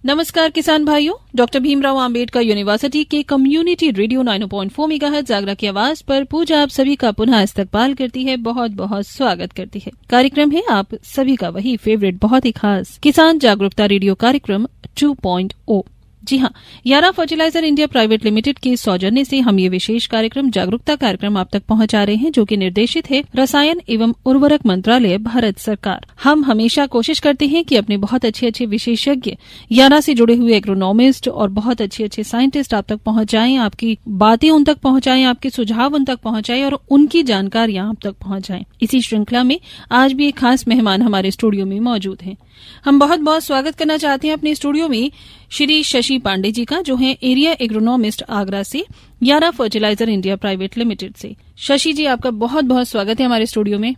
नमस्कार किसान भाइयों, डॉक्टर भीमराव अंबेडकर यूनिवर्सिटी के कम्युनिटी रेडियो 90.4 मेगाहर्ट्ज आगरा की आवाज पर पूजा आप सभी का पुनः इस्तकबाल करती है, बहुत बहुत स्वागत करती है। कार्यक्रम है आप सभी का वही फेवरेट, बहुत ही खास किसान जागरूकता रेडियो कार्यक्रम 2.0। जी हाँ, यारा फर्टिलाइजर इंडिया प्राइवेट लिमिटेड के सौजन्य से हम ये विशेष कार्यक्रम जागरूकता कार्यक्रम आप तक पहुंचा रहे हैं, जो कि निर्देशित है रसायन एवं उर्वरक मंत्रालय, भारत सरकार। हम हमेशा कोशिश करते हैं कि अपने बहुत अच्छे विशेषज्ञ यारा से जुड़े हुए एग्रोनॉमिस्ट और बहुत अच्छे साइंटिस्ट आप तक पहुंचाएं, आपकी बातें उन तक पहुंचाएं, आपके सुझाव उन तक पहुंचाएं और उनकी जानकारियां आप तक पहुंचाएं। इसी श्रृंखला में आज भी एक खास मेहमान हमारे स्टूडियो में मौजूद हैं। हम बहुत बहुत स्वागत करना चाहते हैं अपने स्टूडियो में श्री शशि पांडे जी का, जो है एरिया एग्रोनॉमिस्ट आगरा से, यारा फर्टिलाइजर इंडिया प्राइवेट लिमिटेड से। शशि जी, आपका बहुत बहुत स्वागत है हमारे स्टूडियो में।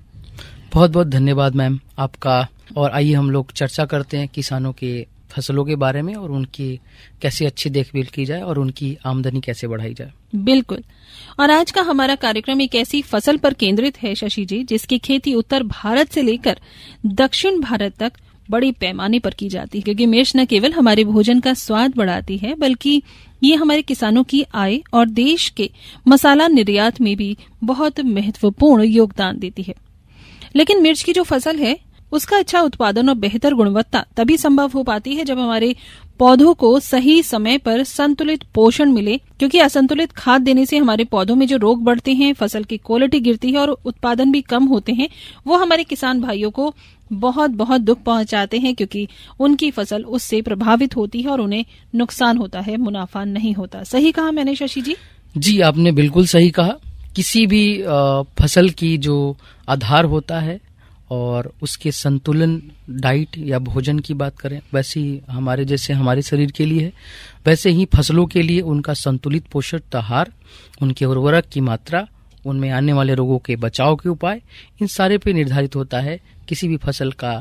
बहुत बहुत धन्यवाद मैम आपका। और आइए हम लोग चर्चा करते हैं किसानों के फसलों के बारे में और उनकी कैसे अच्छी देखभाल की जाए और उनकी आमदनी कैसे बढ़ाई जाए। बिल्कुल। और आज का हमारा कार्यक्रम एक ऐसी फसल पर केंद्रित है शशि जी, जिसकी खेती उत्तर भारत से लेकर दक्षिण भारत तक बड़े पैमाने पर की जाती है, क्योंकि मिर्च न केवल हमारे भोजन का स्वाद बढ़ाती है, बल्कि ये हमारे किसानों की आय और देश के मसाला निर्यात में भी बहुत महत्वपूर्ण योगदान देती है। लेकिन मिर्च की जो फसल है, उसका अच्छा उत्पादन और बेहतर गुणवत्ता तभी संभव हो पाती है जब हमारे पौधों को सही समय पर संतुलित पोषण मिले, क्योंकि असंतुलित खाद देने से हमारे पौधों में जो रोग बढ़ते हैं, फसल की क्वालिटी गिरती है और उत्पादन भी कम होते हैं। वो हमारे किसान भाइयों को बहुत बहुत दुख पहुंचाते हैं, क्योंकि उनकी फसल उससे प्रभावित होती है और उन्हें नुकसान होता है, मुनाफा नहीं होता। सही कहा मैंने शशि जी? जी, आपने बिल्कुल सही कहा। किसी भी फसल की जो आधार होता है और उसके संतुलन, डाइट या भोजन की बात करें, वैसे ही हमारे जैसे हमारे शरीर के लिए है, वैसे ही फसलों के लिए उनका संतुलित पोषक आहार, उनके उर्वरक की मात्रा, उनमें आने वाले रोगों के बचाव के उपाय, इन सारे पे निर्धारित होता है किसी भी फसल का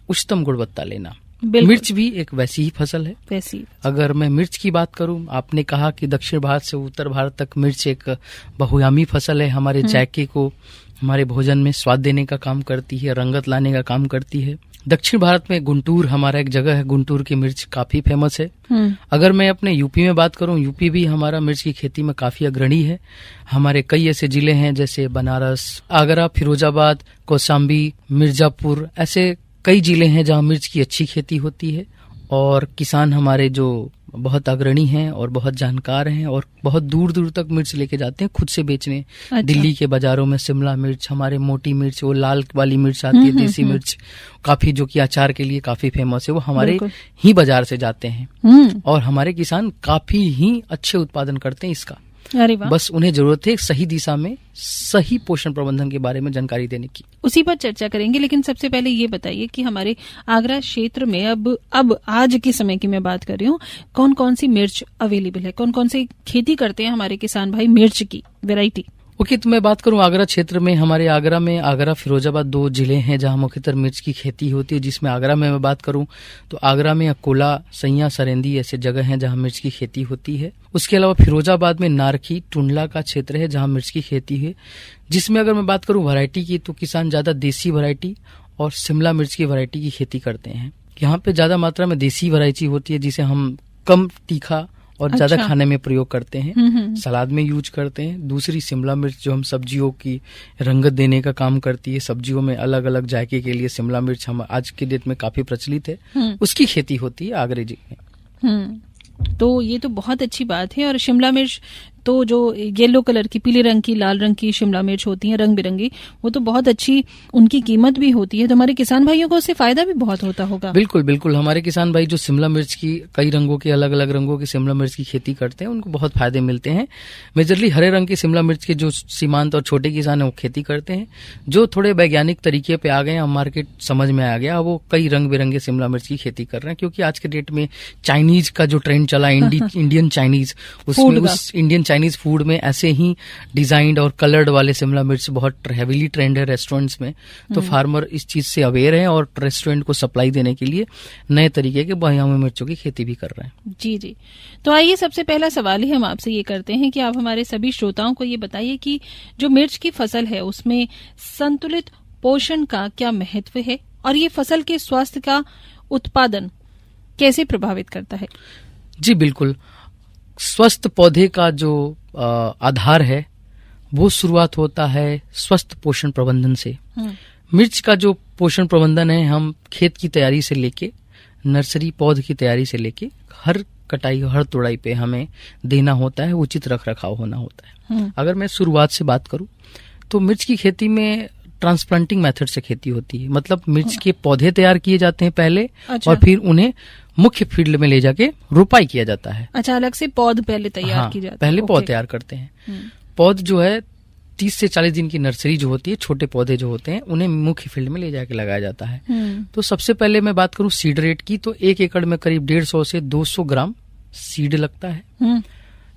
उच्चतम गुणवत्ता लेना। मिर्च भी एक वैसी ही फसल है। वैसी अगर मैं मिर्च की बात करूं, आपने कहा कि दक्षिण भारत से उत्तर भारत तक मिर्च एक बहुआयामी फसल है। हमारे जायके को, हमारे भोजन में स्वाद देने का काम करती है, रंगत लाने का काम करती है। दक्षिण भारत में गुंटूर हमारा एक जगह है, गुंटूर की मिर्च काफी फेमस है। अगर मैं अपने यूपी में बात करूं, यूपी भी हमारा मिर्च की खेती में काफी अग्रणी है। हमारे कई ऐसे जिले हैं जैसे बनारस, आगरा, फिरोजाबाद, कौशाम्बी, मिर्जापुर, ऐसे कई जिले हैं जहां मिर्च की अच्छी खेती होती है। और किसान हमारे जो बहुत अग्रणी हैं और बहुत जानकार हैं और बहुत दूर दूर तक मिर्च लेके जाते हैं खुद से बेचने। अच्छा। दिल्ली के बाजारों में शिमला मिर्च, हमारे मोटी मिर्च, वो लाल वाली मिर्च आती है, देसी मिर्च, काफी जो कि अचार के लिए काफी फेमस है, वो हमारे ही बाजार से जाते हैं। और हमारे किसान काफी ही अच्छे उत्पादन करते हैं इसका। अरे वाह। बस उन्हें जरूरत है सही दिशा में सही पोषण प्रबंधन के बारे में जानकारी देने की। उसी पर चर्चा करेंगे, लेकिन सबसे पहले ये बताइए कि हमारे आगरा क्षेत्र में अब आज के समय की मैं बात कर रही हूँ, कौन कौन सी मिर्च अवेलेबल है, कौन कौन सी खेती करते हैं हमारे किसान भाई मिर्च की वैरायटी? ओके, तो मैं बात करूं आगरा क्षेत्र में, हमारे आगरा फिरोजाबाद दो जिले हैं जहां मुख्यतः मिर्च की खेती होती है। जिसमें आगरा में मैं बात करूं तो आगरा में अकोला, सैया, सरेंदी ऐसे जगह हैं जहां मिर्च की खेती होती है। उसके अलावा फिरोजाबाद में नारखी, टुंडला का क्षेत्र है जहां मिर्च की खेती है। जिसमें अगर मैं बात करूं वैरायटी की, तो किसान ज्यादा देसी वैरायटी और शिमला मिर्च की वैरायटी की खेती करते हैं। यहाँ पे ज्यादा मात्रा में देसी वैरायटी होती है जिसे हम कम तीखा और ज्यादा खाने में प्रयोग करते हैं, सलाद में यूज करते हैं। दूसरी शिमला मिर्च जो हम सब्जियों की रंगत देने का काम करती है, सब्जियों में अलग अलग जायके के लिए शिमला मिर्च हम आज के डेट में काफी प्रचलित है, उसकी खेती होती है आगरा जी में। तो ये तो बहुत अच्छी बात है। और शिमला मिर्च तो जो येलो कलर की, पीले रंग की, लाल रंग की शिमला मिर्च होती है, रंग बिरंगी, वो तो बहुत अच्छी, उनकी कीमत भी होती है। तो हमारे किसान भाइयों को उससे फायदा भी बहुत होता होगा। बिल्कुल बिल्कुल, हमारे किसान भाई जो शिमला मिर्च की कई रंगों के, अलग अलग रंगों की शिमला मिर्च की खेती करते हैं, उनको बहुत फायदे मिलते हैं। मेजरली हरे रंग की शिमला मिर्च के जो सीमांत और छोटे किसान है वो खेती करते हैं। जो थोड़े वैज्ञानिक तरीके पे आ गए हैं, मार्केट समझ में आ गया, वो कई रंग बिरंगे शिमला मिर्च की खेती कर रहे हैं। क्योंकि आज के डेट में चाइनीज का जो ट्रेंड चला, इंडियन चाइनीज, उसमें उस इंडियन चाइनीज फूड में ऐसे ही डिजाइंड और कलर्ड वाले शिमला मिर्च बहुत हैवीली ट्रेंड है रेस्टोरेंट्स में। तो फार्मर इस चीज से अवेयर है और रेस्टोरेंट को सप्लाई देने के लिए नए तरीके के बहुआयामी मिर्चों की खेती भी कर रहे हैं। जी जी, तो आइए सबसे पहला सवाल ही हम आपसे ये करते हैं कि आप हमारे सभी श्रोताओं को ये बताइए कि जो मिर्च की फसल है उसमें संतुलित पोषण का क्या महत्व है और ये फसल के स्वास्थ्य का उत्पादन कैसे प्रभावित करता है? जी बिल्कुल, स्वस्थ पौधे का जो आधार है वो शुरुआत होता है स्वस्थ पोषण प्रबंधन से। मिर्च का जो पोषण प्रबंधन है, हम खेत की तैयारी से लेके नर्सरी पौध की तैयारी से लेके हर कटाई हर तोड़ाई पे हमें देना होता है, उचित रख रखाव होना होता है। अगर मैं शुरुआत से बात करूं तो मिर्च की खेती में ट्रांसप्लांटिंग मेथड से खेती होती है, मतलब मिर्च के पौधे तैयार किए जाते हैं पहले। अच्छा। और फिर उन्हें मुख्य फील्ड में ले जाके रोपाई किया जाता है। अच्छा, अलग से पौध पहले तैयार की जाती है? पहले पौध तैयार करते हैं। पौध जो है 30 से 40 दिन की नर्सरी जो होती है, छोटे पौधे जो होते हैं उन्हें मुख्य फील्ड में ले जाके लगाया जाता है। तो सबसे पहले मैं बात करूं सीड रेट की, तो 1 एकड़ में करीब 150 से 200 ग्राम सीड लगता है।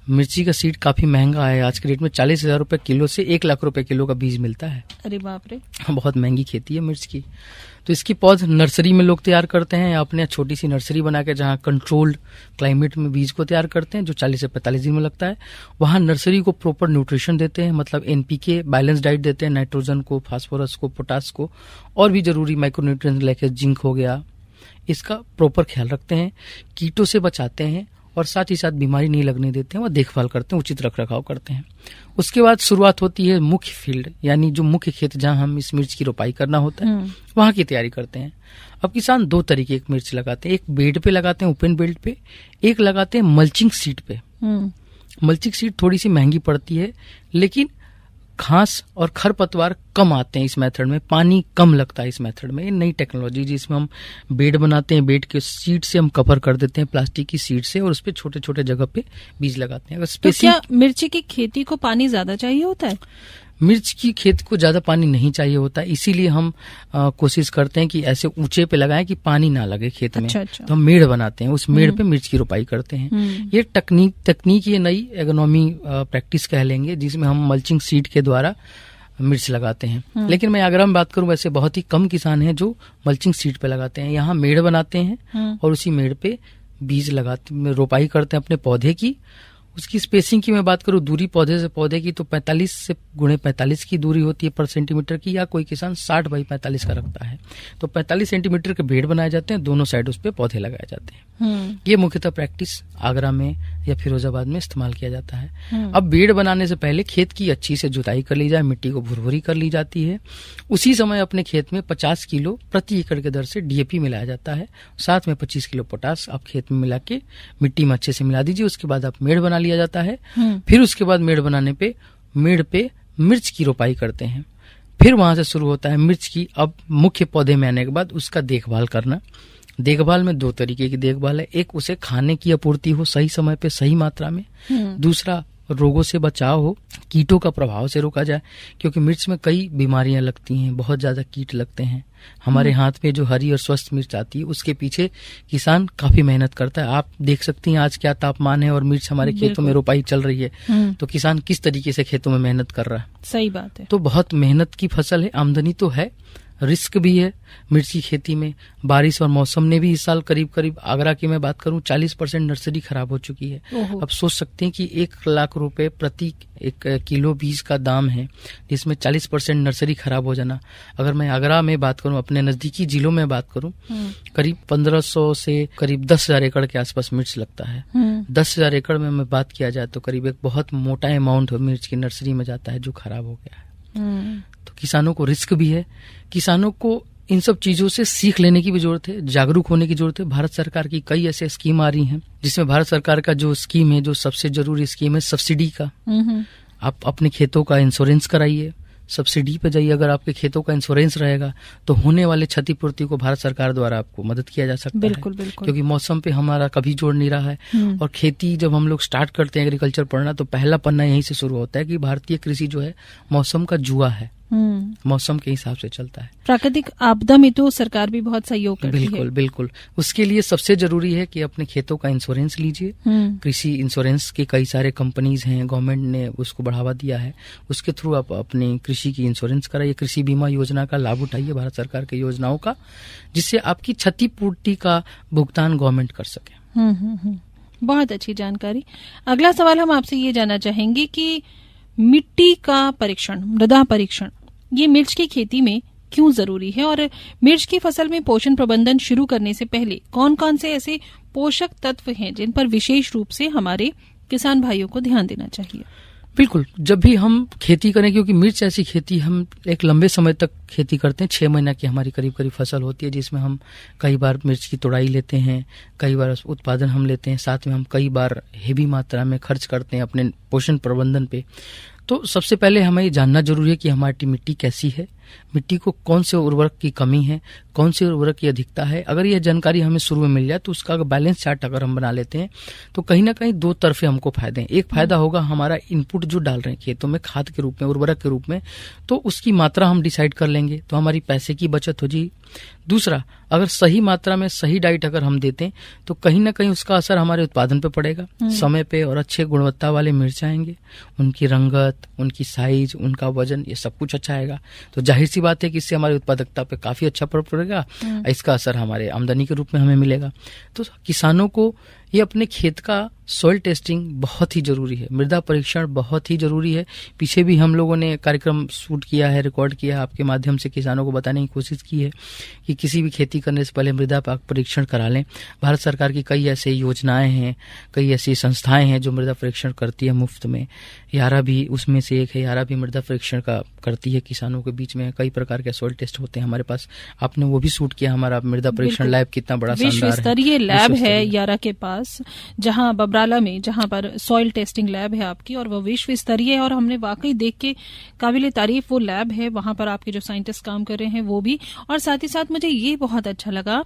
मिर्ची का सीड काफी महंगा है, आज के रेट में 40,000 रुपए किलो से 1 लाख रुपए किलो का बीज मिलता है। अरे बाप रे, बहुत महंगी खेती है मिर्च की। तो इसकी पौध नर्सरी में लोग तैयार करते हैं, या अपने छोटी सी नर्सरी बना के जहाँ कंट्रोल्ड क्लाइमेट में बीज को तैयार करते हैं, जो 40 से 45 दिन में लगता है। वहाँ नर्सरी को प्रॉपर न्यूट्रिशन देते हैं, मतलब एनपीके बैलेंस डाइट देते हैं, नाइट्रोजन को, फास्फोरस को, पोटास को, और भी जरूरी माइक्रोन्यूट्रिएंट्स लाइक जिंक हो गया, इसका प्रॉपर ख्याल रखते हैं, कीटों से बचाते हैं, और साथ ही साथ बीमारी नहीं लगने देते हैं, और देखभाल करते हैं, उचित रख रखाव करते हैं। उसके बाद शुरुआत होती है मुख्य फील्ड, यानी जो मुख्य खेत जहां हम इस मिर्च की रोपाई करना होता है, वहां की तैयारी करते हैं। अब किसान 2 तरीके की मिर्च लगाते हैं, एक बेड पे लगाते हैं, ओपन बेल्ट पे, एक लगाते हैं मल्चिंग सीट पे। मल्चिंग सीट थोड़ी सी महंगी पड़ती है, लेकिन घास और खरपतवार कम आते हैं इस मेथड में, पानी कम लगता है इस मेथड में। ये नई टेक्नोलॉजी जिसमें हम बेड बनाते हैं, बेड के सीड से हम कवर कर देते हैं प्लास्टिक की सीड से, और उस पे छोटे छोटे जगह पे बीज लगाते हैं। अगर तो क्या मिर्ची की खेती को पानी ज्यादा चाहिए होता है? मिर्च की खेत को ज्यादा पानी नहीं चाहिए होता, इसीलिए हम कोशिश करते हैं कि ऐसे ऊंचे पे लगाएं कि पानी ना लगे खेत में। अच्छा। तो हम मेड़ बनाते हैं, उस मेड़ पे मिर्च की रोपाई करते हैं। ये तकनीक ये नई एग्रोनॉमी प्रैक्टिस कह लेंगे, जिसमें हम मल्चिंग सीड के द्वारा मिर्च लगाते हैं। लेकिन मैं अगर हम बात करूं, वैसे बहुत ही कम किसान हैं जो मल्चिंग सीड पे लगाते हैं। यहाँ मेड़ बनाते हैं और उसी मेड़ पे बीज लगाते, रोपाई करते हैं अपने पौधे की। उसकी स्पेसिंग की मैं बात करूं, दूरी पौधे से पौधे की तो 45 से गुणे 45 की दूरी होती है पर सेंटीमीटर की, या कोई किसान 60 बाई 45 का रखता है। तो 45 सेंटीमीटर के बेड बनाए जाते हैं, दोनों साइड उस पे पौधे लगाए जाते हैं। ये मुख्यतः प्रैक्टिस आगरा में या फिरोजाबाद में इस्तेमाल किया जाता है। अब बेड बनाने से पहले खेत की अच्छी से जुताई कर ली जाए, मिट्टी को भुरभुरी कर ली जाती है। उसी समय अपने खेत में 50 किलो प्रति एकड़ के दर से डीएपी मिलाया जाता है, साथ में 25 किलो पोटास आप खेत में मिला के मिट्टी में अच्छे से मिला दीजिए। उसके बाद आप मेड़ बना लिया जाता है। फिर उसके बाद मेड़ बनाने पे मेड़ पे मिर्च की रोपाई करते हैं। फिर वहां से शुरू होता है मिर्च की अब मुख्य पौधे में आने के बाद उसका देखभाल करना। देखभाल में 2 तरीके की देखभाल है, एक उसे खाने की आपूर्ति हो सही समय पे सही मात्रा में, दूसरा रोगों से बचाव हो, कीटों का प्रभाव से रोका जाए, क्योंकि मिर्च में कई बीमारियां लगती हैं, बहुत ज्यादा कीट लगते हैं। हमारे हाथ में जो हरी और स्वस्थ मिर्च आती है उसके पीछे किसान काफी मेहनत करता है। आप देख सकती हैं आज क्या तापमान है और मिर्च हमारे खेतों में रोपाई चल रही है, तो किसान किस तरीके से खेतों में मेहनत कर रहा है। सही बात है। तो बहुत मेहनत की फसल है, आमदनी तो है, रिस्क भी है मिर्च की खेती में। बारिश और मौसम ने भी इस साल करीब आगरा की मैं बात करूं 40% नर्सरी खराब हो चुकी है। अब सोच सकते हैं कि 1 लाख रुपए प्रति 1 किलो बीज का दाम है, जिसमें 40% नर्सरी खराब हो जाना। अगर मैं आगरा में बात करूं, अपने नजदीकी जिलों में बात करूं, करीब 1500 से करीब 10,000 एकड़ के आसपास मिर्च लगता है। 10,000 एकड़ में मैं बात किया जाए तो करीब एक बहुत मोटा अमाउंट मिर्च की नर्सरी में जाता है जो खराब हो गया है। तो किसानों को रिस्क भी है, किसानों को इन सब चीजों से सीख लेने की भी जरूरत है, जागरूक होने की जरूरत है। भारत सरकार की कई ऐसे स्कीम आ रही हैं, जिसमें भारत सरकार का जो स्कीम है, जो सबसे जरूरी स्कीम है सब्सिडी का। आप अपने खेतों का इंश्योरेंस कराइए, सब्सिडी पे जाइए। अगर आपके खेतों का इंश्योरेंस रहेगा तो होने वाले क्षतिपूर्ति को भारत सरकार द्वारा आपको मदद किया जा सकता है। बिल्कुल। क्योंकि मौसम पे हमारा कभी जोड़ नहीं रहा है। और खेती जब हम लोग स्टार्ट करते हैं एग्रीकल्चर पढ़ना, तो पहला पन्ना यहीं से शुरू होता है कि भारतीय कृषि जो है मौसम का जुआ है, मौसम के हिसाब से चलता है। प्राकृतिक आपदा में तो सरकार भी बहुत सहयोग करती है। बिल्कुल। उसके लिए सबसे जरूरी है कि अपने खेतों का इंश्योरेंस लीजिए। कृषि इंश्योरेंस के कई सारे कंपनीज हैं, गवर्नमेंट ने उसको बढ़ावा दिया है, उसके थ्रू आप अपनी कृषि की इंश्योरेंस कराइए। कृषि बीमा योजना का लाभ उठाइए भारत सरकार की योजनाओं का, जिससे आपकी क्षतिपूर्ति का भुगतान गवर्नमेंट कर सके। बहुत अच्छी जानकारी। अगला सवाल हम आपसे ये जानना चाहेंगे कि मिट्टी का परीक्षण, मृदा परीक्षण, ये मिर्च की खेती में क्यों जरूरी है, और मिर्च की फसल में पोषण प्रबंधन शुरू करने से पहले कौन कौन से ऐसे पोषक तत्व हैं जिन पर विशेष रूप से हमारे किसान भाइयों को ध्यान देना चाहिए? बिल्कुल, जब भी हम खेती करें, क्योंकि मिर्च ऐसी खेती हम एक लंबे समय तक खेती करते हैं, 6 महीना की हमारी करीब करीब फसल होती है, जिसमें हम कई बार मिर्च की तोड़ाई लेते हैं, कई बार उत्पादन हम लेते हैं, साथ में हम कई बार हेवी मात्रा में खर्च करते हैं अपने पोषण प्रबंधन पे। तो सबसे पहले हमें ये जानना जरूरी है कि हमारी मिट्टी कैसी है, मिट्टी को कौन से उर्वरक की कमी है, कौन से उर्वरक की अधिकता है। अगर यह जानकारी हमें शुरू में मिल जाए तो उसका बैलेंस चार्ट अगर हम बना लेते हैं तो कहीं ना कहीं 2 तरफे हमको फायदे हैं। एक फायदा होगा हमारा इनपुट जो डाल रहे हैं खेतों में खाद के रूप में, उर्वरक के रूप में, तो उसकी मात्रा हम डिसाइड कर लेंगे तो हमारी पैसे की बचत हो जाएगी। दूसरा, अगर सही मात्रा में सही डाइट अगर हम देते हैं तो कहीं ना कहीं उसका असर हमारे उत्पादन पे पड़ेगा, समय पे, और अच्छे गुणवत्ता वाले मिर्च आएंगे, उनकी रंगत, उनकी साइज, उनका वजन, ये सब कुछ अच्छा आएगा। तो जाहिर सी बात है कि इससे हमारी उत्पादकता पे काफी अच्छा प्रभाव पड़ेगा, इसका असर हमारे आमदनी के रूप में हमें मिलेगा। तो किसानों को ये अपने खेत का सॉइल टेस्टिंग बहुत ही जरूरी है, मृदा परीक्षण बहुत ही जरूरी है। पीछे भी हम लोगों ने कार्यक्रम शूट किया है, रिकॉर्ड किया है, आपके माध्यम से किसानों को बताने की कोशिश की है कि किसी भी खेती करने से पहले मृदा परीक्षण करा लें। भारत सरकार की कई ऐसे योजनाएं हैं, कई ऐसी संस्थाएं हैं जो मृदा परीक्षण करती है मुफ्त में। यारा भी उसमें से एक है, यारा भी मृदा परीक्षण का करती है किसानों के बीच में। कई प्रकार के सॉइल टेस्ट होते हैं हमारे पास, आपने वो भी शूट किया। हमारा मृदा परीक्षण लैब कितना बड़ा शानदार है, विश्व स्तरीय लैब है यारा के पास, जहां बबराला में, जहां पर सॉइल टेस्टिंग लैब है आपकी, और वो विश्व स्तरीय है। और हमने वाकई देख के काबिले तारीफ वो लैब है, वहां पर आपके जो साइंटिस्ट काम कर रहे हैं वो भी। और साथ ही साथ मुझे ये बहुत अच्छा लगा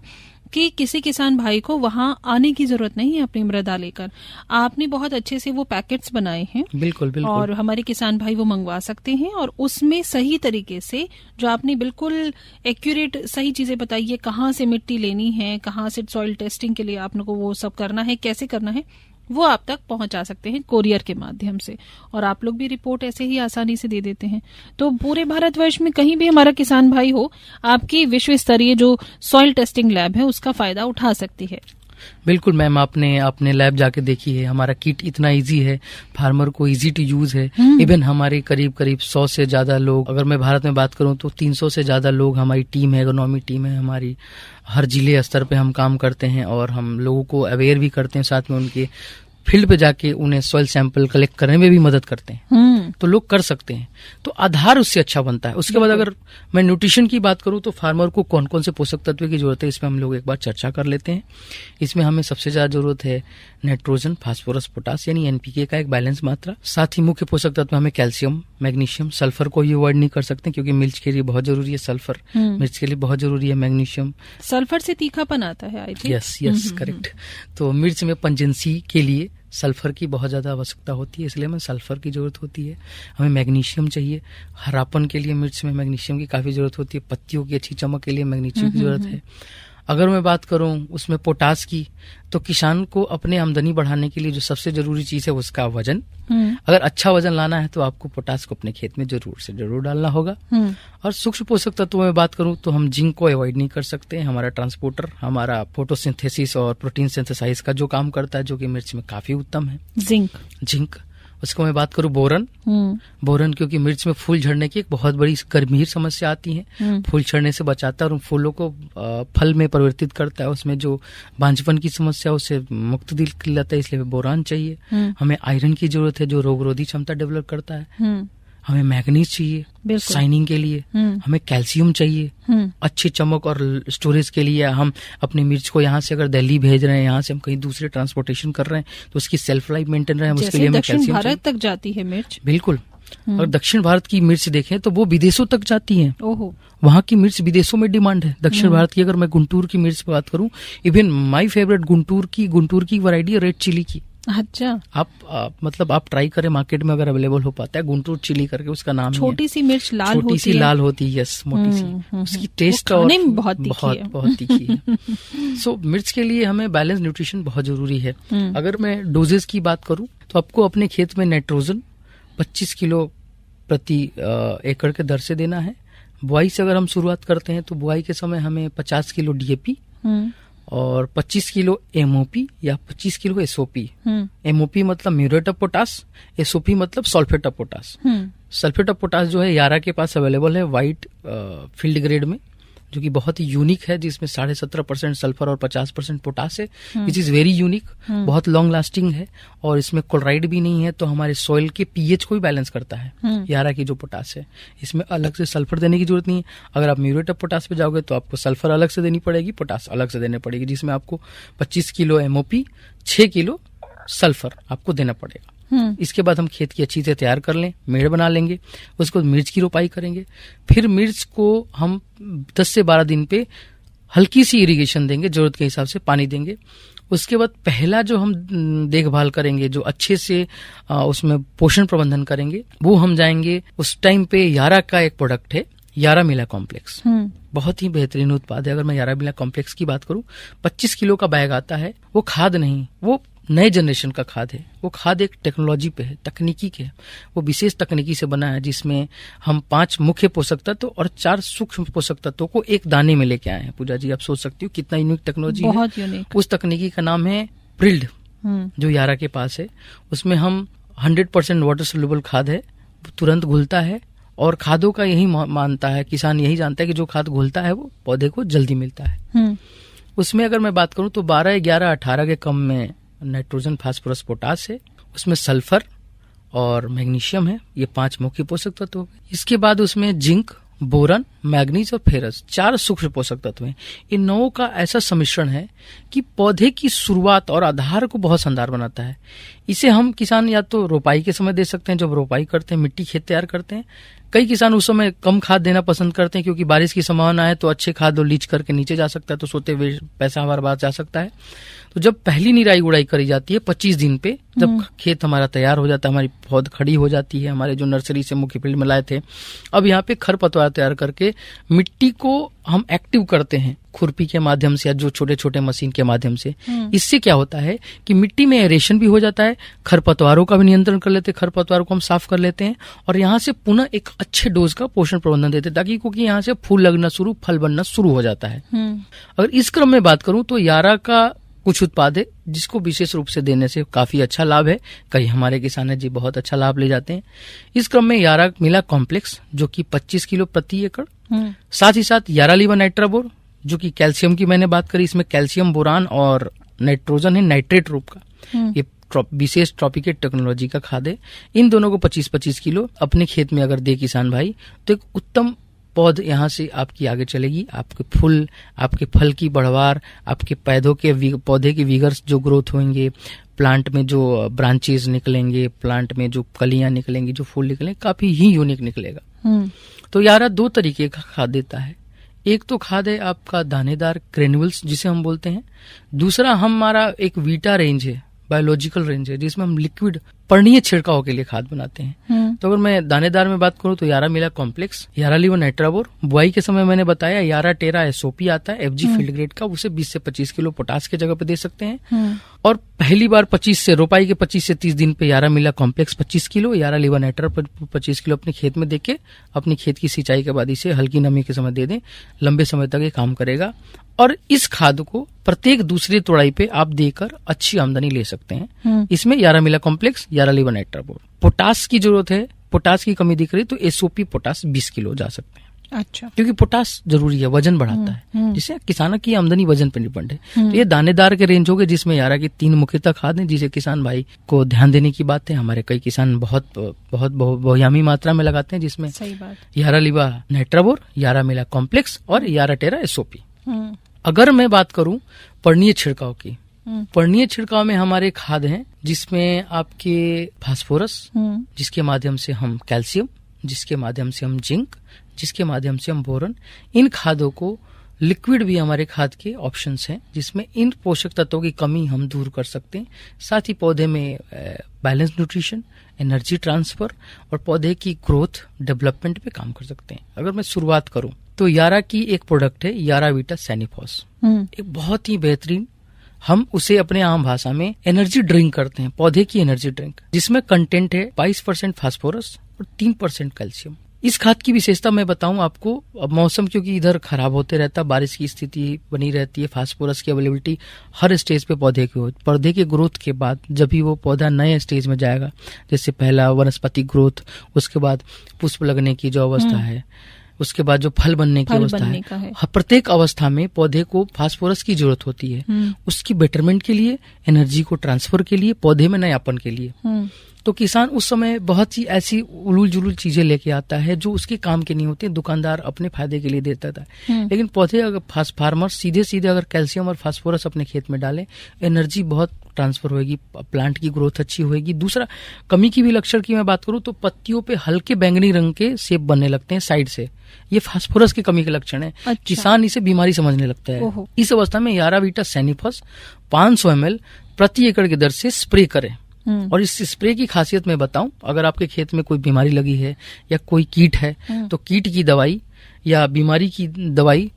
कि किसी किसान भाई को वहां आने की जरूरत नहीं है अपनी मृदा लेकर। आपने बहुत अच्छे से वो पैकेट्स बनाए हैं, बिल्कुल बिल्कुल, और हमारे किसान भाई वो मंगवा सकते हैं, और उसमें सही तरीके से, जो आपने बिल्कुल एक्यूरेट सही चीजें बताई है, कहाँ से मिट्टी लेनी है, कहाँ से सॉइल टेस्टिंग के लिए आपको वो सब करना है, कैसे करना है, वो आप तक पहुंचा सकते हैं कोरियर के माध्यम से, और आप लोग भी रिपोर्ट ऐसे ही आसानी से दे देते हैं। तो पूरे भारतवर्ष में कहीं भी हमारा किसान भाई हो, आपकी विश्व स्तरीय जो सॉइल टेस्टिंग लैब है उसका फायदा उठा सकती है। बिल्कुल मैम, आपने अपने लैब जाके देखी है, हमारा किट इतना इजी है, फार्मर को इजी टू यूज है। इवन हमारे करीब करीब 100 से ज्यादा लोग, अगर मैं भारत में बात करूं तो 300 से ज्यादा लोग हमारी टीम है, एग्रोनॉमी टीम है हमारी। हर जिले स्तर पे हम काम करते हैं और हम लोगों को अवेयर भी करते हैं, साथ में उनके फील्ड पे जाके उन्हें सॉइल सैंपल कलेक्ट करने में भी मदद करते हैं। तो लोग कर सकते हैं, तो आधार उससे अच्छा बनता है। उसके बाद अगर मैं न्यूट्रिशन की बात करूं तो फार्मर को कौन कौन से पोषक तत्व की जरूरत है, इसमें हम लोग एक बार चर्चा कर लेते हैं। इसमें हमें सबसे ज्यादा जरूरत है नाइट्रोजन, फास्फोरस, पोटास यानी एनपीके का एक बैलेंस मात्रा। साथ ही मुख्य पोषक तत्व हमें कैल्शियम, मैग्नीशियम, सल्फर को ये अवॉइड नहीं कर सकते क्योंकि मिर्च के लिए बहुत जरूरी है सल्फर, मिर्च के लिए बहुत जरूरी है मैग्नीशियम। सल्फर से तीखापन आता है, आई थिंक। Yes correct. तो मिर्च में पंजेंसी के लिए सल्फर की बहुत ज्यादा आवश्यकता होती है, इसलिए हमें सल्फर की जरूरत होती है। हमें मैग्नीशियम चाहिए, हरापन के लिए मिर्च में मैग्नीशियम की काफी जरूरत होती है। पत्तियों की अच्छी चमक के लिए मैग्नीशियम की जरूरत है। अगर मैं बात करूं उसमें पोटास की, तो किसान को अपने आमदनी बढ़ाने के लिए जो सबसे जरूरी चीज है उसका वजन। अगर अच्छा वजन लाना है तो आपको पोटास को अपने खेत में जरूर से जरूर डालना होगा। और सूक्ष्म पोषक तत्वों में बात करूं तो हम जिंक को अवॉइड नहीं कर सकते। हमारा ट्रांसपोर्टर, हमारा फोटोसिंथेसिस और प्रोटीन सिंथेसाइज का जो काम करता है, जो कि मिर्च में काफी उत्तम है, जिंक। उसको मैं बात करूं बोरन, क्योंकि मिर्च में फूल झड़ने की एक बहुत बड़ी गंभीर समस्या आती है। फूल झड़ने से बचाता है और उन फूलों को फल में परिवर्तित करता है। उसमें जो बांझपन की समस्या उससे मुक्त दिलाता है, इसलिए बोरान चाहिए। हमें आयरन की जरूरत है जो रोगरोधी क्षमता डेवलप करता है। हमें मैग्नीज चाहिए शाइनिंग के लिए। हमें कैल्शियम चाहिए अच्छी चमक और स्टोरेज के लिए। हम अपने मिर्च को यहाँ से अगर दिल्ली भेज रहे हैं, यहाँ से हम कहीं दूसरे ट्रांसपोर्टेशन कर रहे हैं तो उसकी सेल्फ लाइफ मेंटेन रहे, उसके लिए हमें कैल्शियम भारत तक जाती है मिर्च। बिल्कुल। और दक्षिण भारत की मिर्च देखें तो वो विदेशों तक जाती है। वहाँ की मिर्च विदेशों में डिमांड है। दक्षिण भारत की अगर मैं गुंटूर की मिर्च की बात करूँ, इवन माई फेवरेट गुंटूर की वैरायटी है रेड चिली की। अच्छा। आप ट्राई करें, मार्केट में अगर अवेलेबल हो पाता है, गुंटूर चिली करके उसका नाम है। छोटी सी मिर्च लाल होती है, यस, मोटी सी। उसकी टेस्ट और बहुत तीखी है। सो मिर्च के लिए हमें बैलेंस न्यूट्रिशन बहुत जरूरी है। अगर मैं डोजेस की बात करूं तो आपको अपने खेत में नाइट्रोजन 25 किलो प्रति एकड़ के दर से देना है। बुआई से अगर हम शुरुआत करते हैं तो बुआई के समय हमें 50 किलो डीएपी और 25 किलो एमओपी या 25 किलो एसओपी। एमओपी मतलब म्यूरेट ऑफ पोटास, एसओपी मतलब sulphate of potash. Sulphate of potash जो है यारा के पास अवेलेबल है व्हाइट फील्ड ग्रेड में, जो कि बहुत ही यूनिक है, जिसमें 17.5% सल्फर और 50% पोटास है, विच इज वेरी यूनिक, बहुत लॉन्ग लास्टिंग है, और इसमें क्लोराइड भी नहीं है, तो हमारे सॉइल के पीएच को भी बैलेंस करता है यारा की जो पोटास है। इसमें अलग से सल्फर देने की जरूरत नहीं है। अगर आप म्यूरेट ऑफ पोटास पे जाओगे तो आपको सल्फर अलग से देनी पड़ेगी, पोटास अलग से देनी पड़ेगी, जिसमें आपको 25 किलो एमओपी, 6 किलो सल्फर आपको देना पड़ेगा। इसके बाद हम खेत की अच्छी से तैयार कर लें, मेड़ बना लेंगे, उसको मिर्च की रोपाई करेंगे। फिर मिर्च को हम 10 से 12 दिन पे हल्की सी इरिगेशन देंगे, जरूरत के हिसाब से पानी देंगे। उसके बाद पहला जो हम देखभाल करेंगे, जो अच्छे से उसमें पोषण प्रबंधन करेंगे, वो हम जाएंगे उस टाइम पे यारा का एक प्रोडक्ट है यारा मिला कॉम्प्लेक्स। बहुत ही बेहतरीन उत्पाद है। अगर मैं यारा मिला कॉम्प्लेक्स की बात करूं, 25 किलो का बैग आता है। वो खाद नहीं, वो नए जनरेशन का खाद है। वो खाद एक टेक्नोलॉजी पे है, तकनीकी के है। वो विशेष तकनीकी से बना है, जिसमें हम 5 मुख्य पोषक तत्व और 4 सूक्ष्म पोषक तत्वों को एक दाने में लेके आए हैं। पूजा जी, आप सोच सकती हो कितना यूनिक टेक्नोलॉजी है। बहुत यूनिक। उस तकनीकी का नाम है प्रिल्ड, जो यारा के पास है। उसमें हम 100% वाटर सोल्यूबल खाद है, तुरंत घुलता है, और खादों का यही मानता है, किसान यही जानता है कि जो खाद घुलता है वो पौधे को जल्दी मिलता है। उसमें अगर मैं बात करूं तो 12, 11, 18 के कम में नाइट्रोजन, फास्फोरस, पोटास है। उसमें सल्फर और मैग्नीशियम है। ये 5 मुख्य पोषक तत्व हो गए। इसके बाद उसमें जिंक, बोरन, मैग्नीज और फेरस, 4 सूक्ष्म पोषक तत्व हैं। इन 9 का ऐसा सम्मिश्रण है कि पौधे की शुरुआत और आधार को बहुत शानदार बनाता है। इसे हम किसान या तो रोपाई के समय दे सकते हैं, जब रोपाई करते हैं, मिट्टी खेत तैयार करते हैं। कई किसान उस समय कम खाद देना पसंद करते हैं, क्योंकि बारिश की संभावना है, तो अच्छे खाद लीच करके नीचे जा सकता है, तो सोते हुए पैसा हमारे पास जा सकता है। तो जब पहली निराई गुड़ाई करी जाती है 25 दिन पे, जब खेत हमारा तैयार हो जाता है, हमारी पौध खड़ी हो जाती है, हमारे जो नर्सरी से मुख्य फील्ड में लाए थे, अब यहाँ पे खरपतवार तैयार करके मिट्टी को हम एक्टिव करते हैं खुरपी के माध्यम से या जो छोटे छोटे मशीन के माध्यम से। इससे क्या होता है कि मिट्टी में एरेशन भी हो जाता है, खरपतवारों का भी नियंत्रण कर लेते हैं, खरपतवारों को हम साफ कर लेते हैं, और यहाँ से पुनः एक अच्छे डोज का पोषण प्रबंधन देते हैं, ताकि क्योंकि यहाँ से फूल लगना शुरू, फल बनना शुरू हो जाता है। अगर इस क्रम में बात करूं तो यारा का कुछ उत्पाद है जिसको विशेष रूप से देने से काफी अच्छा लाभ है। कई हमारे किसान जी बहुत अच्छा लाभ ले जाते हैं। इस क्रम में यारा मिला कॉम्प्लेक्स, जो कि 25 किलो प्रति एकड़, साथ ही साथ यारा लीवा नाइट्राबोर, जो कि कैल्शियम की मैंने बात करी, इसमें कैल्शियम, बोरान और नाइट्रोजन है नाइट्रेट रूप का। ये विशेष ट्रॉपिकेट टेक्नोलॉजी का खाद है। इन दोनों को 25-25 किलो अपने खेत में अगर दे किसान भाई, तो एक उत्तम पौध यहाँ से आपकी आगे चलेगी। आपके फूल, आपके फल की बढ़वार, आपके पौधे के विगर्स जो ग्रोथ होंगे, प्लांट में जो ब्रांचेस निकलेंगे, प्लांट में जो कलियां निकलेंगी, जो फूल निकलेंगे, काफी ही यूनिक निकलेगा। तो यारा 2 तरीके का खाद देता है। एक तो खाद है आपका दानेदार ग्रेन्यूल्स, जिसे हम बोलते हैं। दूसरा हमारा एक वीटा रेंज है, बायोलॉजिकल रेंज है, जिसमें हम लिक्विड पर्णीय छिड़काव के लिए खाद बनाते हैं। तो अगर मैं दानेदार में बात करूं तो यारा मिला कॉम्प्लेक्स, यारा लीवा नाइट्राबोर, बुआई के समय मैंने बताया यारा टेरा एसओपी आता है एफजी फील्ड ग्रेड का, उसे 20 से 25 किलो पोटास के जगह पे दे सकते हैं। और पहली बार 25 से रोपाई के 25 से 30 दिन पे यारा मिला कॉम्प्लेक्स 25 किलो, यारा लीवा नाइट्रा 25 किलो अपने खेत में देके अपनी खेत की सिंचाई के बाद इसे हल्की नमी के समय दे दें, लंबे समय तक ये काम करेगा। और इस खाद को प्रत्येक दूसरी तोड़ाई पे आप देकर अच्छी आमदनी ले सकते हैं। इसमें यारा मिला कॉम्प्लेक्स, यारा लीवा नाइट्राबोर। पोटास की जरूरत है, पोटास की कमी दिख रही तो एसओपी पोटास 20 किलो जा सकते हैं। अच्छा, क्योंकि पोटास जरूरी है, वजन बढ़ाता है, जिससे किसानों की आमदनी वजन पर डिपेंड है। तो ये दानेदार के रेंज हो गए, जिसमें यारा की 3 मुख्यतः खाद हैं, जिसे किसान भाई को ध्यान देने की बात है। हमारे कई किसान बहुत बहुयामी मात्रा में लगाते हैं, जिसमें सही बात, यारा लीवा नाइट्राबोर, यारा मिला कॉम्प्लेक्स और यारा टेरा एसओपी। अगर मैं बात करूं पर्णीय छिड़काव की, पर्णीय छिड़काव में हमारे खाद हैं, जिसमें आपके फास्फोरस, जिसके माध्यम से हम कैल्शियम, जिसके माध्यम से हम जिंक, जिसके माध्यम से हम बोरन, इन खादों को लिक्विड भी हमारे खाद के ऑप्शंस हैं, जिसमें इन पोषक तत्वों की कमी हम दूर कर सकते हैं। साथ ही पौधे में बैलेंस न्यूट्रिशन, एनर्जी ट्रांसफर और पौधे की ग्रोथ डेवलपमेंट पे काम कर सकते हैं। अगर मैं शुरुआत करूं तो यारा की एक प्रोडक्ट है यारा वीटा सैनिफॉस, एक बहुत ही बेहतरीन, हम उसे अपने आम भाषा में एनर्जी ड्रिंक करते हैं, पौधे की एनर्जी ड्रिंक, जिसमें कंटेंट है 22% फास्फोरस और 3% कैल्शियम। इस खाद की विशेषता मैं बताऊं आपको, अब मौसम क्योंकि इधर खराब होते रहता, बारिश की स्थिति बनी रहती है, फास्फोरस की अवेलेबिलिटी हर स्टेज पे पौधे के ग्रोथ के बाद जब भी वो पौधा नए स्टेज में जाएगा, जैसे पहला वनस्पति ग्रोथ, उसके बाद पुष्प लगने की जो अवस्था है, उसके बाद जो फल बनने की अवस्था है, प्रत्येक अवस्था में पौधे को फास्फोरस की जरूरत होती है, उसकी बेटरमेंट के लिए, एनर्जी को ट्रांसफर के लिए, पौधे में नयापन के लिए। तो किसान उस समय बहुत ही ऐसी उलूल जुलूल चीजें लेके आता है जो उसके काम के नहीं होते, दुकानदार अपने फायदे के लिए देता था। लेकिन पौधे अगर फार्मर सीधे सीधे अगर कैल्शियम और फास्फोरस अपने खेत में डालें, एनर्जी बहुत ट्रांसफर होगी, प्लांट की ग्रोथ अच्छी होगी। दूसरा, कमी की भी लक्षण की मैं बात करूं तो पत्तियों पे हल्के बैंगनी रंग के सेब बनने लगते हैं साइड से, ये फास्फोरस की कमी के लक्षण है। अच्छा। किसान इसे बीमारी समझने लगता है। इस अवस्था में यारावीटा सैनिफॉस 500 ml प्रति एकड़ की दर से स्प्रे करें। और इस स्प्रे की खासियत मैं बताऊं, अगर आपके खेत में कोई बीमारी लगी है या कोई कीट है तो कीट की दवाई या बीमारी की दवाई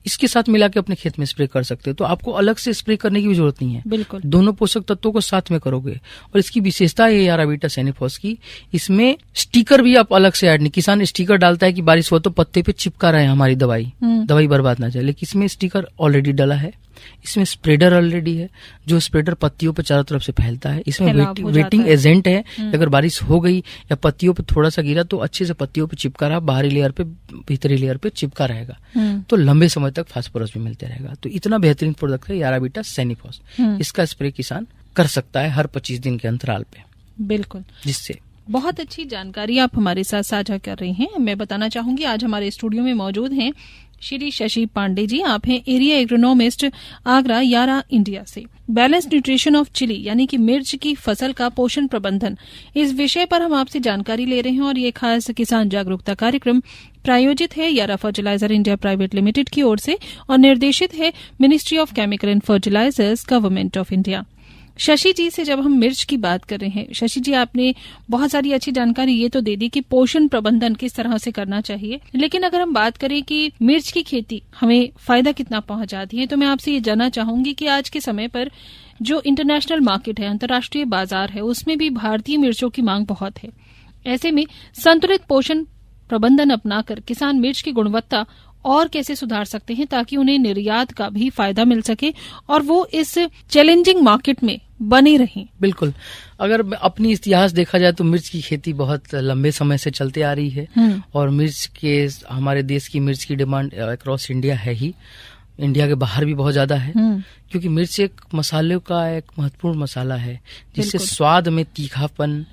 इसके साथ मिला के अपने खेत में स्प्रे कर सकते हो। तो आपको अलग से स्प्रे करने की भी जरूरत नहीं है, बिल्कुल दोनों पोषक तत्वों को साथ में करोगे। और इसकी विशेषता है यारावीटा सैनिफॉस की, इसमें स्टिकर भी आप अलग से ऐड नहीं, किसान स्टिकर डालता है कि बारिश हो तो पत्ते पे चिपका रहे हैं हमारी दवाई बर्बाद ना जाए, लेकिन इसमें स्टिकर ऑलरेडी डला है। इसमें स्प्रेडर ऑलरेडी है, जो स्प्रेडर पत्तियों पे चारों तरफ से फैलता है। इसमें वेटिंग एजेंट है, अगर बारिश हो गई या पत्तियों पे थोड़ा सा गिरा तो अच्छे से पत्तियों पे चिपका रहा, बाहरी लेयर पे भीतरी लेयर पे चिपका रहेगा, तो लंबे समय तक फास्फोरस भी मिलते रहेगा। तो इतना बेहतरीन प्रोडक्ट है यारावीटा सैनिफॉस। इसका स्प्रे किसान कर सकता है हर 25 दिन के अंतराल पे। बिल्कुल, जिससे बहुत अच्छी जानकारी आप हमारे साथ साझा कर रही हैं। मैं बताना चाहूंगी आज हमारे स्टूडियो में मौजूद हैं श्री शशि पांडे जी। आप हैं एरिया एग्रोनॉमिस्ट आगरा यारा इंडिया से। बैलेंस न्यूट्रिशन ऑफ चिली यानी कि मिर्च की फसल का पोषण प्रबंधन, इस विषय पर हम आपसे जानकारी ले रहे हैं और ये खास किसान जागरूकता कार्यक्रम प्रायोजित है यारा फर्टिलाइजर इंडिया प्राइवेट लिमिटेड की ओर से और निर्देशित है Ministry of Chemical and Fertilizers Government of India. Shashi ji से जब हम मिर्च की बात कर रहे हैं, शशि जी आपने बहुत सारी अच्छी जानकारी ये तो दे दी कि पोषण प्रबंधन किस तरह से करना चाहिए, लेकिन अगर हम बात करें कि मिर्च की खेती हमें फायदा कितना पहुंचाती है, तो मैं आपसे ये जानना चाहूंगी कि आज के समय पर जो इंटरनेशनल मार्केट है, अंतर्राष्ट्रीय बाजार है, उसमें भी भारतीय मिर्चों की मांग बहुत है। ऐसे में संतुलित पोषण प्रबंधन अपनाकर किसान मिर्च की गुणवत्ता और कैसे सुधार सकते हैं ताकि उन्हें निर्यात का भी फायदा मिल सके और वो इस चैलेंजिंग मार्केट में बने रहें। बिल्कुल, अगर अपनी इतिहास देखा जाए तो मिर्च की खेती बहुत लंबे समय से चलते आ रही है और मिर्च के हमारे देश की मिर्च की डिमांड अक्रॉस इंडिया है ही, इंडिया के बाहर भी बहुत ज्यादा है, क्योंकि मिर्च एक मसाले का एक महत्वपूर्ण मसाला है जिससे स्वाद में तीखापन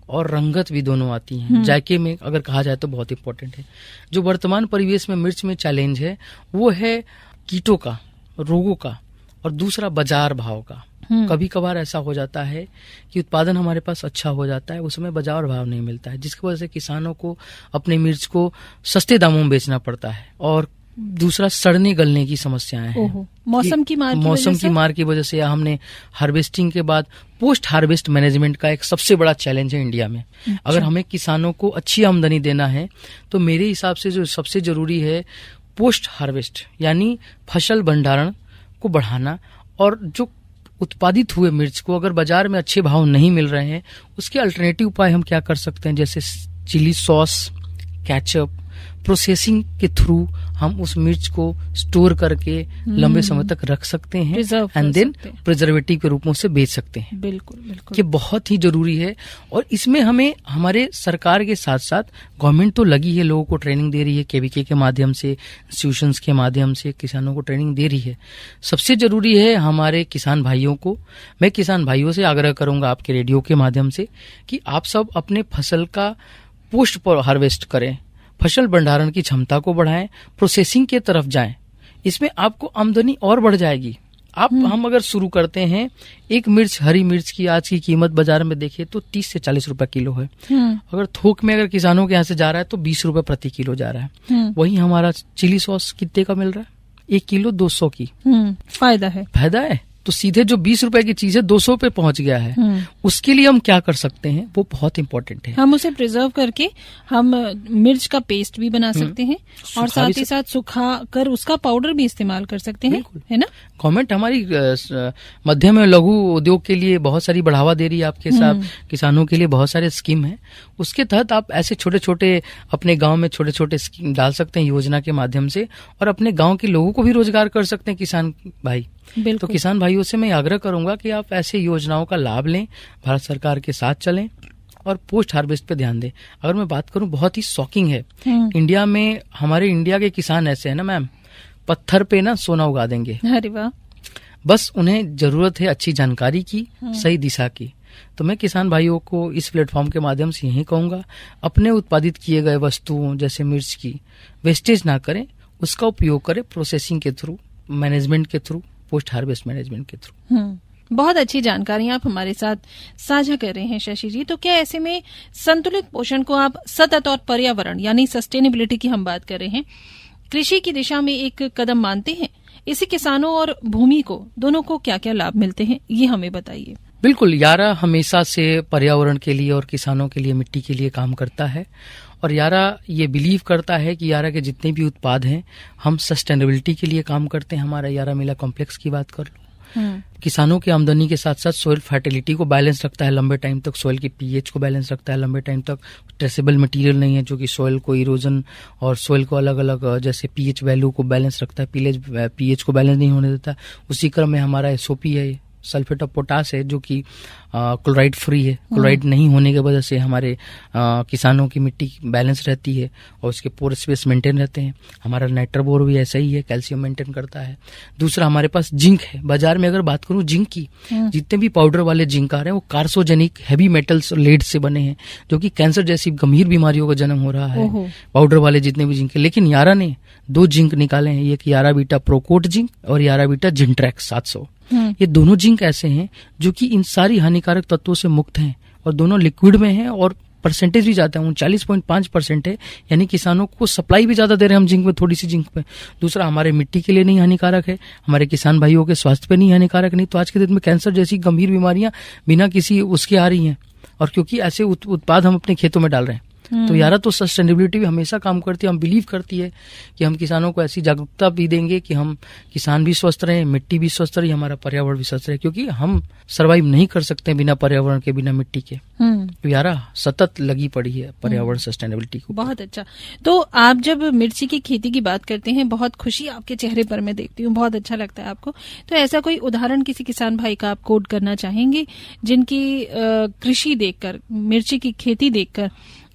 और रंगत भी दोनों आती हैं। जायके में अगर कहा जाए तो बहुत इंपॉर्टेंट है। जो वर्तमान परिवेश में मिर्च में चैलेंज है वो है कीटों का, रोगों का और दूसरा बाजार भाव का। कभी कभार ऐसा हो जाता है कि उत्पादन हमारे पास अच्छा हो जाता है, उसमें बाजार भाव नहीं मिलता है, जिसकी वजह से किसानों को अपने मिर्च को सस्ते दामों में बेचना पड़ता है। और दूसरा सड़ने गलने की समस्याएं हैं, मौसम की मार की वजह से। हमने हार्वेस्टिंग के बाद पोस्ट हार्वेस्ट मैनेजमेंट का एक सबसे बड़ा चैलेंज है इंडिया में। अगर हमें किसानों को अच्छी आमदनी देना है तो मेरे हिसाब से जो सबसे जरूरी है पोस्ट हार्वेस्ट यानी फसल भंडारण को बढ़ाना, और जो उत्पादित हुए मिर्च को अगर बाजार में अच्छे भाव नहीं मिल रहे हैं उसके अल्टरनेटिव उपाय हम क्या कर सकते हैं, जैसे चिली सॉस, केचप, प्रोसेसिंग के थ्रू हम उस मिर्च को स्टोर करके लंबे समय तक रख सकते हैं एंड देन प्रिजर्वेटिव के रूप में उसे बेच सकते हैं। बिल्कुल बिल्कुल, ये बहुत ही जरूरी है। और इसमें हमें हमारे सरकार के साथ साथ गवर्नमेंट तो लगी है, लोगों को ट्रेनिंग दे रही है, केवीके के माध्यम से, इंस्टीट्यूशंस के माध्यम से किसानों को ट्रेनिंग दे रही है। सबसे जरूरी है हमारे किसान भाइयों को, मैं किसान भाइयों से आग्रह करूंगा आपके रेडियो के माध्यम से कि आप सब अपने फसल का पोस्ट हार्वेस्ट करें, फसल भंडारण की क्षमता को बढ़ाएं, प्रोसेसिंग के तरफ जाएं। इसमें आपको आमदनी और बढ़ जाएगी। हम अगर शुरू करते हैं, एक मिर्च, हरी मिर्च की आज की कीमत बाजार में देखें तो 30 से 40 रुपए किलो है। अगर थोक में अगर किसानों के यहाँ से जा रहा है तो 20 रुपए प्रति किलो जा रहा है। वहीं हमारा चिली सॉस कितने का मिल रहा है? 1 किलो 200 की। फायदा है तो सीधे जो 20 रुपए की चीज है 200 पे पहुंच गया है, उसके लिए हम क्या कर सकते हैं वो बहुत इंपॉर्टेंट है। हम उसे प्रिजर्व करके हम मिर्च का पेस्ट भी बना सकते हैं और साथ ही साथ सुखा कर उसका पाउडर भी इस्तेमाल कर सकते हैं, है ना। गवर्नमेंट हमारी मध्यम एवं लघु उद्योग के लिए बहुत सारी बढ़ावा दे रही है, आपके साथ किसानों के लिए बहुत सारे स्कीम है, उसके तहत आप ऐसे छोटे छोटे अपने गांव में छोटे छोटे स्कीम डाल सकते हैं योजना के माध्यम से, और अपने गांव के लोगों को भी रोजगार कर सकते हैं किसान भाई। तो किसान भाइयों से मैं आग्रह करूंगा कि आप ऐसे योजनाओं का लाभ लें, भारत सरकार के साथ चलें और पोस्ट हार्वेस्ट पे ध्यान दें। अगर मैं बात करूं, बहुत ही शॉकिंग है, इंडिया में हमारे इंडिया के किसान ऐसे है ना मैम, पत्थर पे ना सोना उगा देंगे। अरे वाह। बस उन्हें जरूरत है अच्छी जानकारी की, सही दिशा की। तो मैं किसान भाइयों को इस प्लेटफॉर्म के माध्यम से यही कहूंगा, अपने उत्पादित किए गए वस्तुओं जैसे मिर्च की वेस्टेज ना करें, उसका उपयोग करें प्रोसेसिंग के थ्रू, मैनेजमेंट के थ्रू, पोस्ट हार्वेस्ट मैनेजमेंट के थ्रू। बहुत अच्छी जानकारी आप हमारे साथ साझा कर रहे हैं शशि जी। तो क्या ऐसे में संतुलित पोषण को आप सतत और पर्यावरण यानी सस्टेनेबिलिटी की हम बात कर रहे हैं, कृषि की दिशा में एक कदम मानते हैं? इसी किसानों और भूमि को दोनों को क्या क्या लाभ मिलते हैं, ये हमें बताइए। बिल्कुल, यारा हमेशा से पर्यावरण के लिए और किसानों के लिए, मिट्टी के लिए काम करता है, और यारा ये बिलीव करता है कि यारा के जितने भी उत्पाद हैं हम सस्टेनेबिलिटी के लिए काम करते हैं। हमारा यारा मिला कॉम्प्लेक्स की बात कर लो, किसानों की आमदनी के साथ साथ सोइल फर्टिलिटी को बैलेंस रखता है लंबे टाइम तक, सोइल की पीएच को बैलेंस रखता है लंबे टाइम तक, ट्रेसेबल मटेरियल नहीं है जो कि सोइल को इरोजन और सोइल को अलग अलग जैसे पीएच वैल्यू को बैलेंस रखता है, पीएच को बैलेंस नहीं होने देता। उसी क्रम में हमारा एसओपी है, सल्फेट ऑफ पोटास है, जो कि क्लोराइड फ्री है। क्लोराइड नहीं होने की वजह से हमारे किसानों की मिट्टी बैलेंस रहती है और उसके पोर स्पेस मेंटेन रहते हैं। हमारा नाइट्रोबोर भी ऐसा ही है, कैल्शियम मेंटेन करता है। दूसरा हमारे पास जिंक है। बाजार में अगर बात करूं जिंक की, जितने भी पाउडर वाले जिंक आ रहे हैं वो कार्सोजेनिक हैवी मेटल्स और लेड से बने हैं, जो कि कैंसर जैसी गंभीर बीमारियों का जन्म हो रहा है पाउडर वाले जितने भी जिंक है। लेकिन यारा ने 2 जिंक निकाले हैं, एक यारा बीटा प्रोकोट जिंक और यारा बीटा जिंट्रैक्स 700। ये दोनों जिंक ऐसे हैं जो कि इन सारी हानिकारक तत्वों से मुक्त हैं और दोनों लिक्विड में हैं और परसेंटेज भी ज्यादा है, 39.5% है, यानी किसानों को सप्लाई भी ज्यादा दे रहे हैं हम जिंक में, थोड़ी सी जिंक पे। दूसरा हमारे मिट्टी के लिए नहीं हानिकारक है, हमारे किसान भाइयों के स्वास्थ्य पे नहीं हानिकारक, नहीं तो आज के दिन में कैंसर जैसी गंभीर बीमारियां बिना किसी उसके आ रही हैं, और क्योंकि ऐसे उत्पाद हम अपने खेतों में डाल रहे हैं। तो यारा तो सस्टेनेबिलिटी भी हमेशा काम करती है, हम बिलीव करती है कि हम किसानों को ऐसी जागरूकता भी देंगे कि हम किसान भी स्वस्थ रहे, मिट्टी भी स्वस्थ रहे, हमारा पर्यावरण भी स्वस्थ रहे, क्योंकि हम सर्वाइव नहीं कर सकते बिना पर्यावरण के, बिना मिट्टी के। तो यारा सतत लगी पड़ी है पर्यावरण सस्टेनेबिलिटी को। बहुत अच्छा। तो आप जब मिर्ची की खेती की बात करते हैं, बहुत खुशी आपके चेहरे पर मैं देखती हूँ, बहुत अच्छा लगता है आपको। तो ऐसा कोई उदाहरण किसी किसान भाई का आप कोट करना चाहेंगे जिनकी कृषि देखकर, मिर्ची की खेती देखकर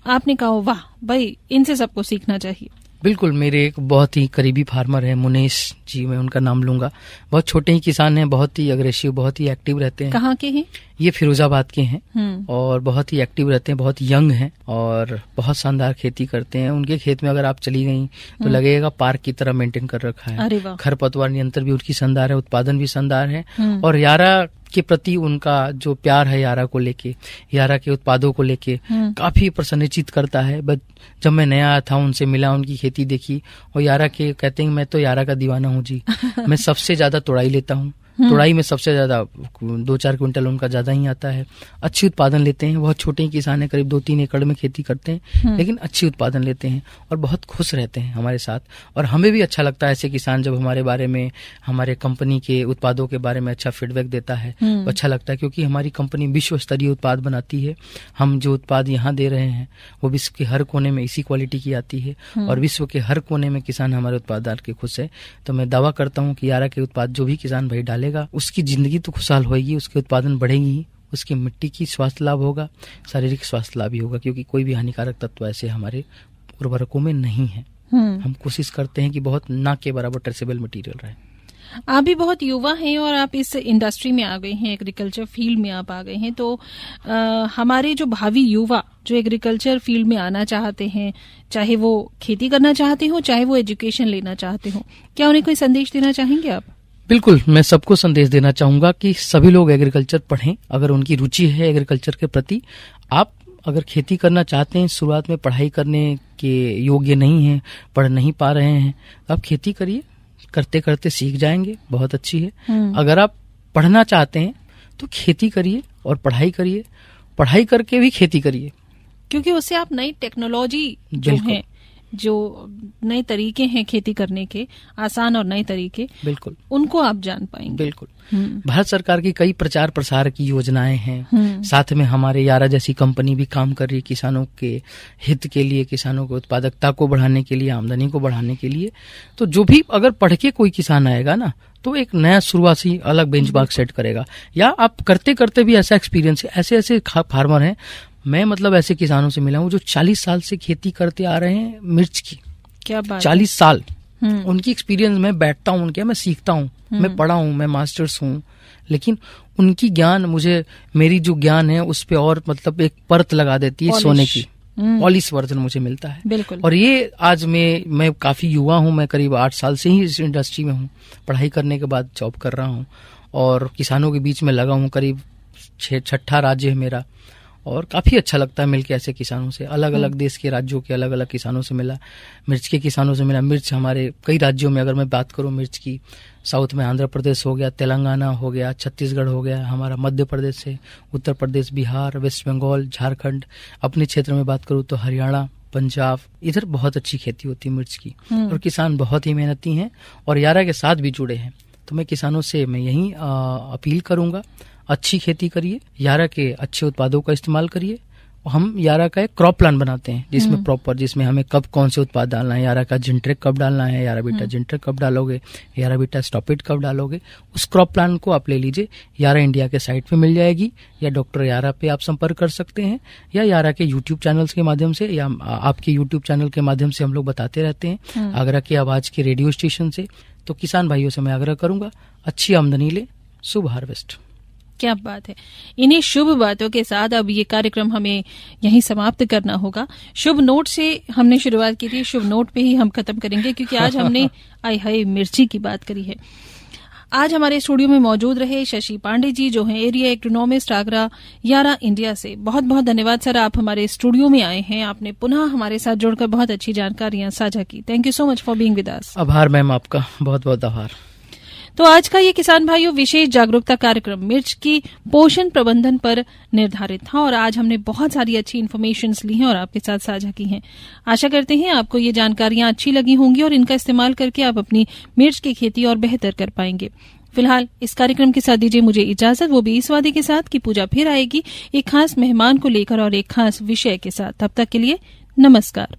आपने कहा वाह भाई, इनसे सबको सीखना चाहिए? बिल्कुल, मेरे एक बहुत ही करीबी फार्मर है मुनेश जी, मैं उनका नाम लूंगा। बहुत छोटे ही किसान हैं, बहुत ही अग्रेसिव, बहुत ही एक्टिव रहते हैं। कहाँ के हैं? ये फिरोजाबाद के हैं और बहुत ही एक्टिव रहते हैं, बहुत यंग हैं और बहुत शानदार खेती करते हैं। उनके खेत में अगर आप चली गई तो लगेगा पार्क की तरह मेंटेन कर रखा है। खरपतवार नियंत्रण भी उनकी शानदार है, उत्पादन भी शानदार है, और यारा के प्रति उनका जो प्यार है यारा को लेके, यारा के उत्पादों को लेके काफी प्रसन्नचित करता है। बट जब मैं नया आया था, उनसे मिला, उनकी खेती देखी, और यारा के कहते हैं मैं तो यारा का दीवाना हूँ जी। मैं सबसे ज्यादा तोड़ाई लेता हूँ, तोड़ाई में सबसे ज्यादा 2-4 क्विंटल उनका ज्यादा ही आता है। अच्छी उत्पादन लेते हैं, बहुत छोटे ही किसान है, करीब 2-3 एकड़ में खेती करते हैं, लेकिन अच्छी उत्पादन लेते हैं और बहुत खुश रहते हैं हमारे साथ। और हमें भी अच्छा लगता है ऐसे किसान जब हमारे बारे में, हमारे कंपनी के उत्पादों के बारे में अच्छा फीडबैक देता है, तो अच्छा लगता है, क्योंकि हमारी कंपनी विश्व स्तरीय उत्पाद बनाती है। हम जो उत्पाद यहाँ दे रहे हैं वो विश्व के हर कोने में इसी क्वालिटी की आती है, और विश्व के हर कोने में किसान हमारे उत्पाद डाल के खुश है। तो मैं दावा करता हूँ कि यारा के उत्पाद जो भी किसान भाई डाले, उसकी जिंदगी तो खुशहाल होगी, उसके उत्पादन बढ़ेगी, उसकी मिट्टी की स्वास्थ्य लाभ होगा, शारीरिक स्वास्थ्य लाभ भी होगा, क्योंकि कोई भी हानिकारक तत्व ऐसे हमारे उर्वरकों में नहीं है। हम कोशिश करते हैं कि बहुत ना के बराबर ट्रेसेबल मटेरियल रहे। आप भी बहुत युवा हैं और आप इस इंडस्ट्री में आ गए हैं, एग्रीकल्चर फील्ड में आप आ गए हैं। तो हमारे जो भावी युवा जो एग्रीकल्चर फील्ड में आना चाहते हैं, चाहे वो खेती करना चाहते हो, चाहे वो एजुकेशन लेना चाहते हो, क्या उन्हें कोई संदेश देना चाहेंगे आप? बिल्कुल, मैं सबको संदेश देना चाहूंगा कि सभी लोग एग्रीकल्चर पढ़ें। अगर उनकी रुचि है एग्रीकल्चर के प्रति, आप अगर खेती करना चाहते हैं, शुरुआत में पढ़ाई करने के योग्य नहीं है, पढ़ नहीं पा रहे हैं, तो आप खेती करिए, करते करते सीख जाएंगे, बहुत अच्छी है। अगर आप पढ़ना चाहते हैं तो खेती करिए और पढ़ाई करिए, पढ़ाई करके भी खेती करिए, क्योंकि उससे आप नई टेक्नोलॉजी जो है, जो नए तरीके हैं खेती करने के, आसान और नए तरीके, बिल्कुल उनको आप जान पाएंगे। बिल्कुल। भारत सरकार की कई प्रचार प्रसार की योजनाएं हैं, साथ में हमारे यारा जैसी कंपनी भी काम कर रही है किसानों के हित के लिए, किसानों की उत्पादकता को बढ़ाने के लिए, आमदनी को बढ़ाने के लिए। तो जो भी अगर पढ़ के कोई किसान आएगा ना, तो एक नया शुरुआती अलग बेंचमार्क सेट करेगा। या आप करते करते भी ऐसा एक्सपीरियंस है, ऐसे ऐसे फार्मर हैं, मैं मतलब ऐसे किसानों से मिला हूँ जो 40 साल से खेती करते आ रहे हैं मिर्च की। क्या बात, 40 साल। उनकी एक्सपीरियंस, मैं बैठता हूँ उनके, मैं सीखता हूँ, मैं पढ़ा हूँ, मैं मास्टर्स हूँ, लेकिन उनकी ज्ञान मुझे, मेरी जो ज्ञान है उस पे और मतलब एक परत लगा देती है सोने की, पॉलिश वर्जन मुझे मिलता है। बिल्कुल। और ये आज मैं काफी युवा हूँ, मैं करीब 8 साल से ही इस इंडस्ट्री में हूँ, पढ़ाई करने के बाद जॉब कर रहा हूँ और किसानों के बीच में लगा हूँ। करीब 6 राज्य है मेरा, और काफी अच्छा लगता है मिलके ऐसे किसानों से। अलग अलग देश के राज्यों के अलग अलग किसानों से मिला, मिर्च के किसानों से मिला। मिर्च हमारे कई राज्यों में, अगर मैं बात करूं मिर्च की, साउथ में आंध्र प्रदेश हो गया, तेलंगाना हो गया, छत्तीसगढ़ हो गया, हमारा मध्य प्रदेश से, उत्तर प्रदेश, बिहार, वेस्ट बंगाल, झारखंड। अपने क्षेत्र में बात करूं तो हरियाणा, पंजाब, इधर बहुत अच्छी खेती होती है मिर्च की, और किसान बहुत ही मेहनती हैं और यारा के साथ भी जुड़े हैं। तो मैं किसानों से मैं यही अपील करूंगा, अच्छी खेती करिए, यारा के अच्छे उत्पादों का इस्तेमाल करिए। हम यारा का एक क्रॉप प्लान बनाते हैं जिसमें प्रॉपर, जिसमें हमें कब कौन से उत्पाद डालना है, यारा का जिंट्रेक कब डालना है, यारा बीटा जिंट्रेक कब डालोगे, यारा बीटा स्टॉपिट कब डालोगे, उस क्रॉप प्लान को आप ले लीजिए। यारा इंडिया के साइट पे मिल जाएगी, या डॉक्टर यारा पे आप संपर्क कर सकते हैं, या यारा के यूट्यूब चैनल्स के माध्यम से, या आपके यूट्यूब चैनल के माध्यम से हम लोग बताते रहते हैं, आगरा की आवाज के रेडियो स्टेशन से। तो किसान भाइयों से मैं आग्रह करूंगा, अच्छी आमदनी ले, शुभ हार्वेस्ट। क्या बात है। इन्हीं शुभ बातों के साथ अब ये कार्यक्रम हमें यहीं समाप्त करना होगा। शुभ नोट से हमने शुरुआत की थी, शुभ नोट पे ही हम खत्म करेंगे, क्योंकि आज हमने आय हाय मिर्ची की बात करी है। आज हमारे स्टूडियो में मौजूद रहे शशि पांडे जी, जो हैं एरिया एग्रोनॉमिस्ट आगरा यारा इंडिया से। बहुत बहुत धन्यवाद सर, आप हमारे स्टूडियो में आए हैं, आपने पुनः हमारे साथ जुड़कर बहुत अच्छी जानकारियां साझा की। Thank you so much for being with us. आभार मैम, आपका बहुत बहुत आभार। तो आज का ये किसान भाइयों विशेष जागरूकता कार्यक्रम मिर्च की पोषण प्रबंधन पर निर्धारित था, और आज हमने बहुत सारी अच्छी इन्फॉर्मेशन ली हैं और आपके साथ साझा की हैं। आशा करते हैं आपको ये जानकारियां अच्छी लगी होंगी और इनका इस्तेमाल करके आप अपनी मिर्च की खेती और बेहतर कर पाएंगे। फिलहाल इस कार्यक्रम के साथ दीजिए मुझे इजाजत, वो भी इस वादे के साथ कि पूजा फिर आएगी एक खास मेहमान को लेकर और एक खास विषय के साथ। तब तक के लिए नमस्कार।